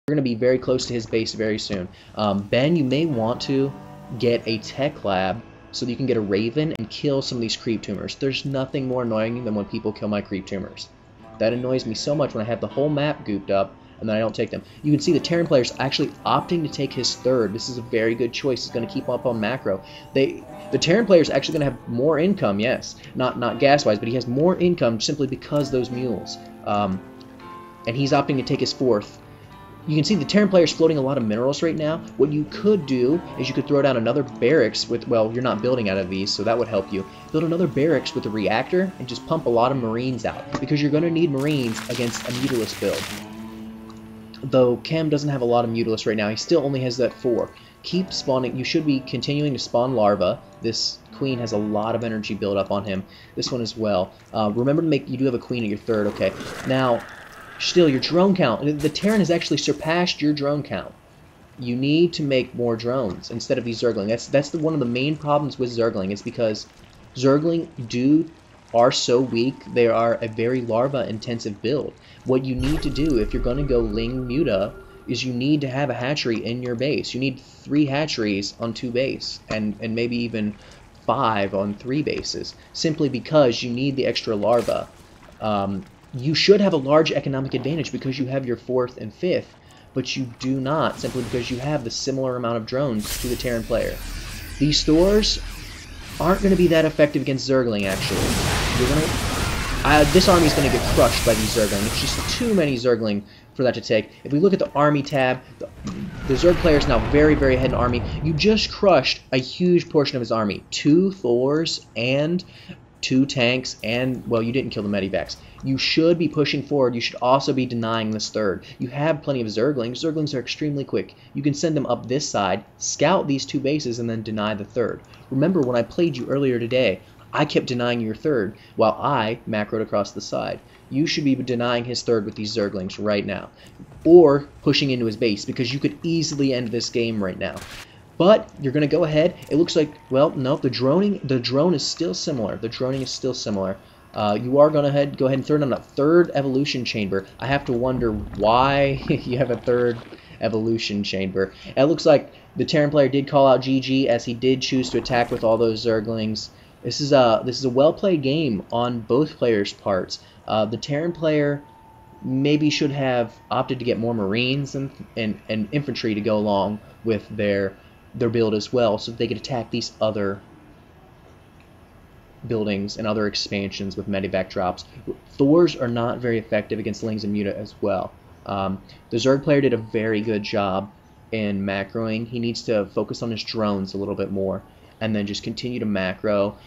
We're going to be very close to his base very soon. Ben, you may want to get a tech lab so that you can get a Raven and kill some of these creep tumors. There's nothing more annoying than when people kill my creep tumors. That annoys me so much when I have the whole map gooped up and then I don't take them. You can see the Terran player's actually opting to take his third. This is a very good choice. He's going to keep up on macro. The Terran player is actually going to have more income, yes. Not gas-wise, but he has more income simply because those mules. And he's opting to take his fourth. You can see the Terran player is floating a lot of minerals right now. What you could do is you could throw down another barracks with, well, you're not building out of these, so that would help you. Build another barracks with a reactor and just pump a lot of marines out, because you're going to need marines against a mutalist build. Though Chem doesn't have a lot of mutalists right now, he still only has that 4. Keep spawning. You should be continuing to spawn larvae. This queen has a lot of energy build up on him. This one as well. Remember to make, you do have a queen at your third, okay. Now, still, your drone count, the Terran has actually surpassed your drone count. You need to make more drones instead of these Zergling. That's one of the main problems with Zergling. It's because Zergling are so weak. They are a very larva-intensive build. What you need to do if you're going to go Ling Muta is you need to have a hatchery in your base. You need 3 hatcheries on 2 base, and maybe even 5 on 3 bases, simply because you need the extra larva. You should have a large economic advantage because you have your 4th and 5th, but you do not, simply because you have the similar amount of drones to the Terran player. These Thors aren't going to be that effective against Zergling, actually. This army is going to get crushed by these Zergling. It's just too many Zergling for that to take. If we look at the army tab, the Zerg player is now very, very ahead in army. You just crushed a huge portion of his army. 2 Thors and 2 tanks, and, well, you didn't kill the medivacs. You should be pushing forward. You should also be denying this third. You have plenty of Zerglings. Zerglings are extremely quick. You can send them up this side, scout these 2 bases, and then deny the third. Remember, when I played you earlier today, I kept denying your third while I macroed across the side. You should be denying his third with these Zerglings right now, or pushing into his base, because you could easily end this game right now. But you're going to go ahead. It looks like, well, nope, the drone is still similar. The droning is still similar. You are going to go ahead and throw on a 3rd evolution chamber. I have to wonder why you have a 3rd evolution chamber. It looks like the Terran player did call out GG, as he did choose to attack with all those Zerglings. This is a well-played game on both players' parts. The Terran player maybe should have opted to get more Marines and infantry to go along with their build as well, so that they could attack these other buildings and other expansions with medivac drops. Thors are not very effective against Lings and Muta as well. The Zerg player did a very good job in macroing. He needs to focus on his drones a little bit more, and then just continue to macro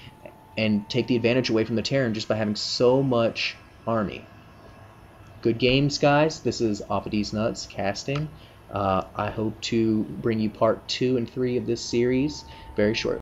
and take the advantage away from the Terran just by having so much army. Good games, guys. This is Off of These Nuts casting. I hope to bring you part 2 and 3 of this series very shortly.